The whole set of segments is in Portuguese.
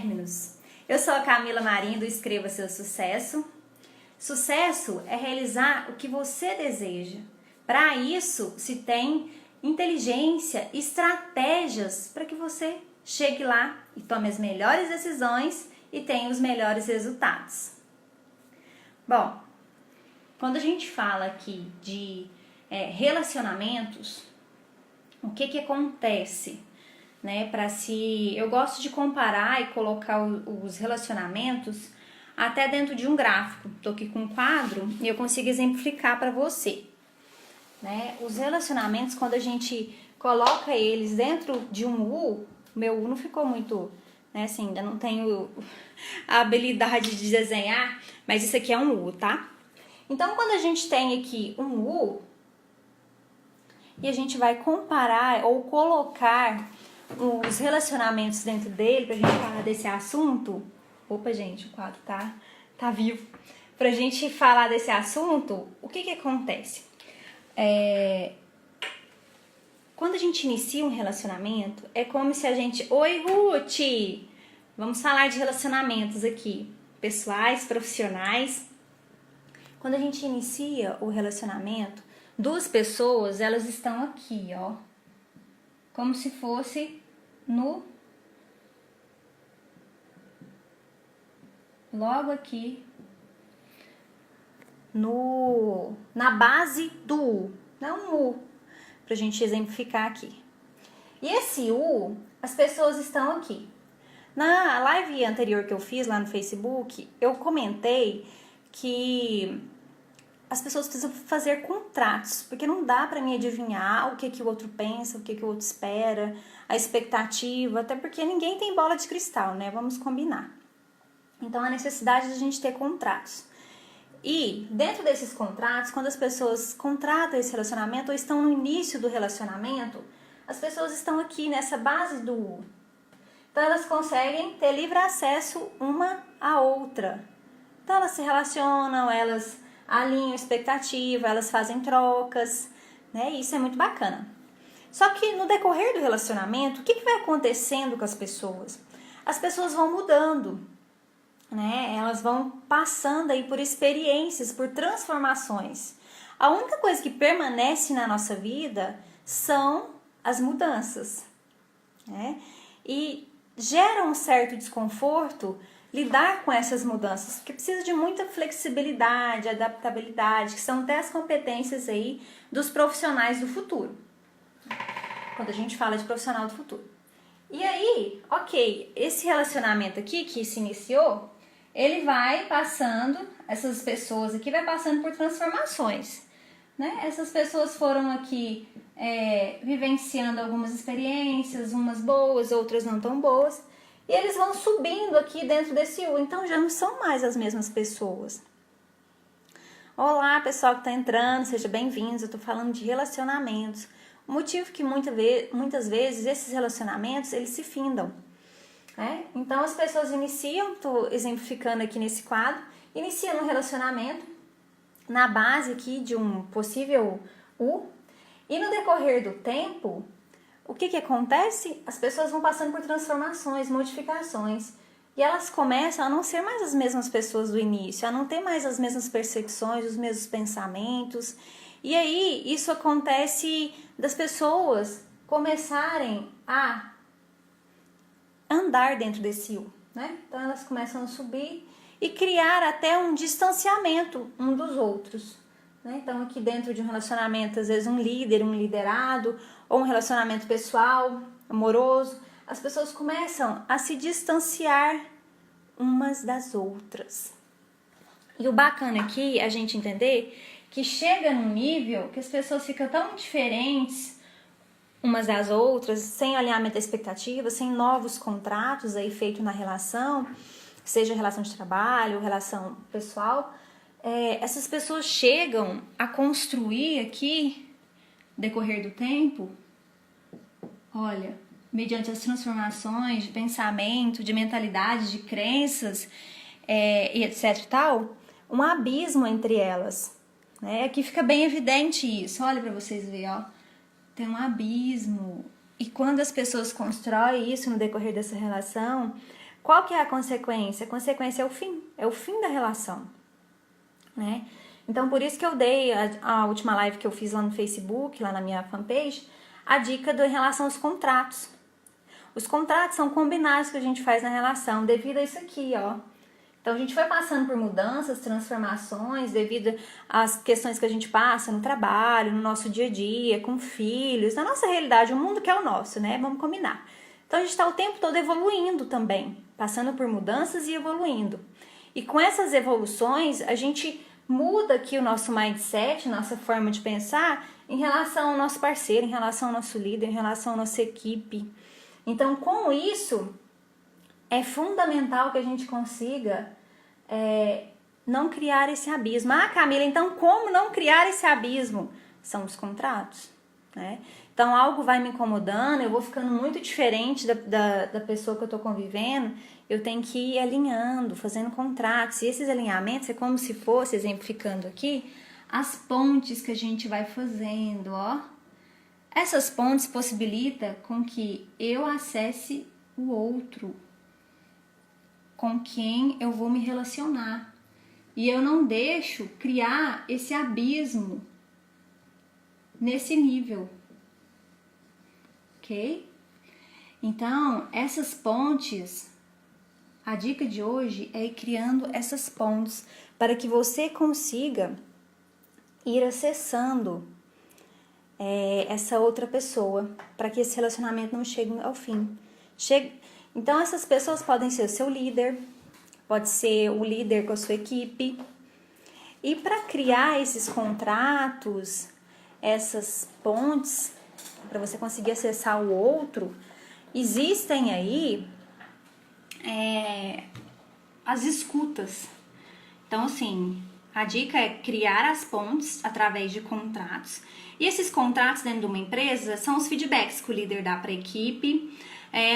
Términos. Eu sou a Camila Marinho do Escreva Seu Sucesso. Sucesso é realizar o que você deseja. Para isso se tem inteligência, estratégias para que você chegue lá e tome as melhores decisões e tenha os melhores resultados. Bom, quando a gente fala aqui de relacionamentos, o que acontece? Eu gosto de comparar e colocar os relacionamentos até dentro de um gráfico. Estou aqui com um quadro e eu consigo exemplificar para você. Os relacionamentos, quando a gente coloca eles dentro de um U, meu U não ficou muito, ainda não tenho a habilidade de desenhar, mas isso aqui é um U, tá? Então, quando a gente tem aqui um U, e a gente vai comparar ou colocar os relacionamentos dentro dele, pra gente falar desse assunto. Opa, gente, o quadro tá vivo. Pra gente falar desse assunto, o que acontece? Quando a gente inicia um relacionamento, é como se a gente... Oi, Ruth! Vamos falar de relacionamentos aqui, pessoais, profissionais. Quando a gente inicia o relacionamento, duas pessoas, elas estão aqui, ó. Como se fosse logo aqui na base do U, não um U, pra gente exemplificar aqui. E esse U, as pessoas estão aqui. Na live anterior que eu fiz lá no Facebook, eu comentei que as pessoas precisam fazer contratos, porque não dá pra mim adivinhar o que o outro pensa, o que o outro espera, a expectativa, até porque ninguém tem bola de cristal, né? Vamos combinar. Então, a necessidade de a gente ter contratos. E, dentro desses contratos, quando as pessoas contratam esse relacionamento ou estão no início do relacionamento, as pessoas estão aqui nessa base do U. Então, elas conseguem ter livre acesso uma à outra. Então, elas se relacionam, elas alinham expectativa, elas fazem trocas, né? Isso é muito bacana. Só que no decorrer do relacionamento, o que vai acontecendo com as pessoas? As pessoas vão mudando, né? Elas vão passando aí por experiências, por transformações. A única coisa que permanece na nossa vida são as mudanças, né? E gera um certo desconforto lidar com essas mudanças, porque precisa de muita flexibilidade, adaptabilidade, que são até as competências aí dos profissionais do futuro. Quando a gente fala de profissional do futuro. E aí, ok, esse relacionamento aqui que se iniciou, ele vai passando, essas pessoas aqui vai passando por transformações, né? Essas pessoas foram aqui vivenciando algumas experiências, umas boas, outras não tão boas, e eles vão subindo aqui dentro desse U, então já não são mais as mesmas pessoas. Olá, pessoal que está entrando, sejam bem-vindos, eu estou falando de relacionamentos. O motivo que muitas vezes esses relacionamentos, eles se findam. Então as pessoas iniciam, estou exemplificando aqui nesse quadro, iniciam um relacionamento na base aqui de um possível U, e no decorrer do tempo, o que acontece? As pessoas vão passando por transformações, modificações, e elas começam a não ser mais as mesmas pessoas do início, a não ter mais as mesmas percepções, os mesmos pensamentos, e aí isso acontece das pessoas começarem a andar dentro desse U, né? Então elas começam a subir e criar até um distanciamento um dos outros, né? Então aqui dentro de um relacionamento, às vezes um líder, um liderado, ou um relacionamento pessoal, amoroso, as pessoas começam a se distanciar umas das outras. E o bacana aqui é a gente entender que chega num nível que as pessoas ficam tão diferentes umas das outras, sem alinhamento da expectativa, sem novos contratos aí feitos na relação, seja relação de trabalho, relação pessoal, essas pessoas chegam a construir aqui, decorrer do tempo, olha, mediante as transformações de pensamento, de mentalidade, de crenças, e etc e tal, um abismo entre elas, né? Aqui fica bem evidente isso, olha para vocês verem, ó. Tem um abismo. E quando as pessoas constroem isso no decorrer dessa relação, Qual que é a consequência? A consequência é o fim da relação, né? Então, por isso que eu dei a última live que eu fiz lá no Facebook, lá na minha fanpage, a dica em relação aos contratos. Os contratos são combinados que a gente faz na relação devido a isso aqui, ó. Então, a gente foi passando por mudanças, transformações, devido às questões que a gente passa no trabalho, no nosso dia a dia, com filhos, na nossa realidade, o mundo que é o nosso, né? Vamos combinar. Então, a gente está o tempo todo evoluindo também, passando por mudanças e evoluindo. E com essas evoluções, a gente muda aqui o nosso mindset, nossa forma de pensar em relação ao nosso parceiro, em relação ao nosso líder, em relação à nossa equipe. Então, com isso, é fundamental que a gente consiga não criar esse abismo. Ah, Camila, então como não criar esse abismo? São os contratos, né? Então, algo vai me incomodando, eu vou ficando muito diferente da pessoa que eu tô convivendo, eu tenho que ir alinhando, fazendo contratos. E esses alinhamentos é como se fosse, exemplificando aqui, as pontes que a gente vai fazendo, ó. Essas pontes possibilitam com que eu acesse o outro, com quem eu vou me relacionar. E eu não deixo criar esse abismo nesse nível. Ok? Então, essas pontes, a dica de hoje é ir criando essas pontes para que você consiga ir acessando essa outra pessoa, para que esse relacionamento não chegue ao fim. Então, essas pessoas podem ser o seu líder, pode ser o líder com a sua equipe. E para criar esses contratos, essas pontes, para você conseguir acessar o outro, existem aí as escutas. Então, assim, a dica é criar as pontes através de contratos. E esses contratos dentro de uma empresa são os feedbacks que o líder dá para a equipe.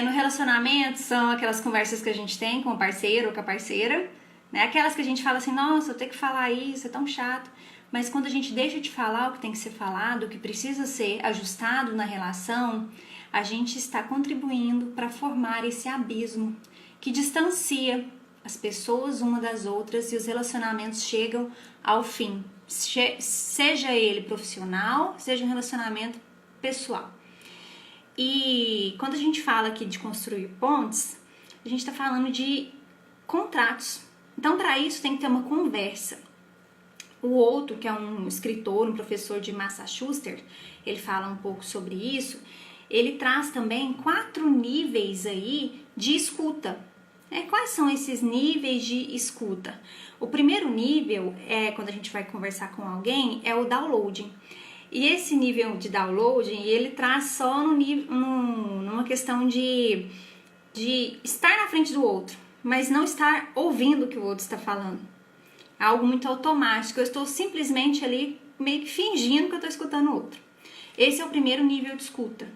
No relacionamento são aquelas conversas que a gente tem com o parceiro ou com a parceira, né? Aquelas que a gente fala assim, nossa, eu tenho que falar isso, é tão chato. Mas quando a gente deixa de falar o que tem que ser falado, o que precisa ser ajustado na relação, a gente está contribuindo para formar esse abismo que distancia as pessoas uma das outras e os relacionamentos chegam ao fim. Seja ele profissional, seja um relacionamento pessoal. E quando a gente fala aqui de construir pontes, a gente está falando de contratos. Então, para isso, tem que ter uma conversa. O outro, que é um escritor, um professor de Massachusetts, ele fala um pouco sobre isso. Ele traz também 4 níveis aí de escuta. Quais são esses níveis de escuta? O primeiro nível, quando a gente vai conversar com alguém, é o downloading. E esse nível de downloading, ele traz só numa questão de estar na frente do outro, mas não estar ouvindo o que o outro está falando. É algo muito automático, eu estou simplesmente ali meio que fingindo que eu estou escutando o outro. Esse é o primeiro nível de escuta.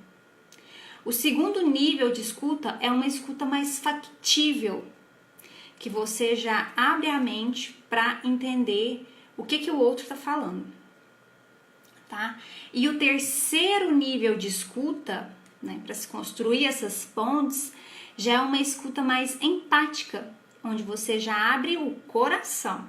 O segundo nível de escuta é uma escuta mais factível, que você já abre a mente para entender o que o outro está falando. Tá? E o terceiro nível de escuta, né, para se construir essas pontes, já é uma escuta mais empática, onde você já abre o coração.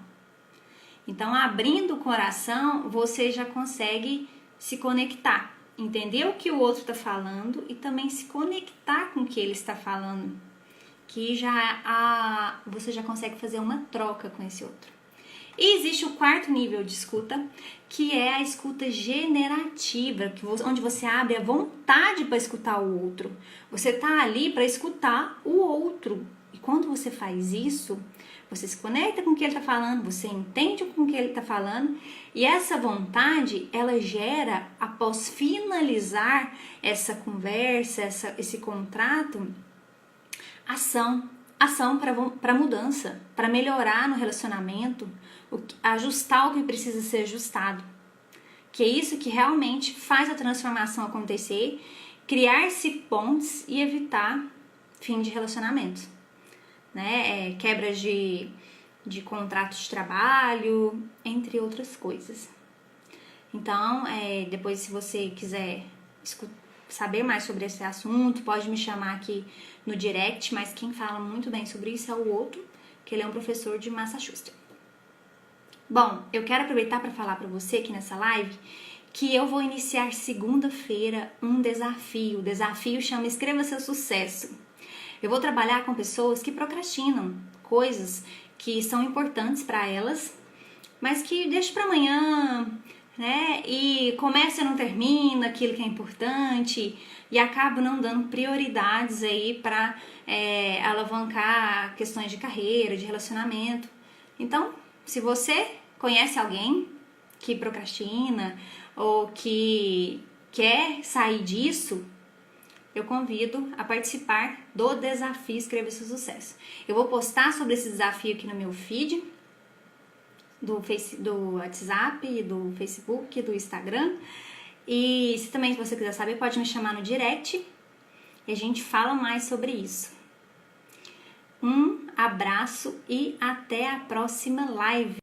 Então, abrindo o coração, você já consegue se conectar, entender o que o outro está falando e também se conectar com o que ele está falando, que você já consegue fazer uma troca com esse outro. E existe o quarto nível de escuta, que é a escuta generativa, onde você abre a vontade para escutar o outro. Você está ali para escutar o outro. E quando você faz isso, você se conecta com o que ele está falando, você entende com o que ele está falando, e essa vontade, ela gera, após finalizar essa conversa, esse contrato, ação para mudança, para melhorar no relacionamento, ajustar o que precisa ser ajustado. Que é isso que realmente faz a transformação acontecer, criar-se pontes e evitar fim de relacionamento. Né? Quebras de contratos de trabalho, entre outras coisas. Então, depois se você quiser saber mais sobre esse assunto, pode me chamar aqui no direct, mas quem fala muito bem sobre isso é o outro, que ele é um professor de Massachusetts. Bom, eu quero aproveitar para falar para você aqui nessa live que eu vou iniciar segunda-feira um desafio. O desafio chama Escreva Seu Sucesso. Eu vou trabalhar com pessoas que procrastinam coisas que são importantes para elas, mas que deixam para amanhã, né? E começa e não termina aquilo que é importante e acaba não dando prioridades aí para alavancar questões de carreira, de relacionamento. Então, se você conhece alguém que procrastina ou que quer sair disso, eu convido a participar do desafio Escreva Seu Sucesso. Eu vou postar sobre esse desafio aqui no meu feed do WhatsApp, do Facebook, do Instagram. E se também você quiser saber, pode me chamar no direct e a gente fala mais sobre isso. Um abraço e até a próxima live.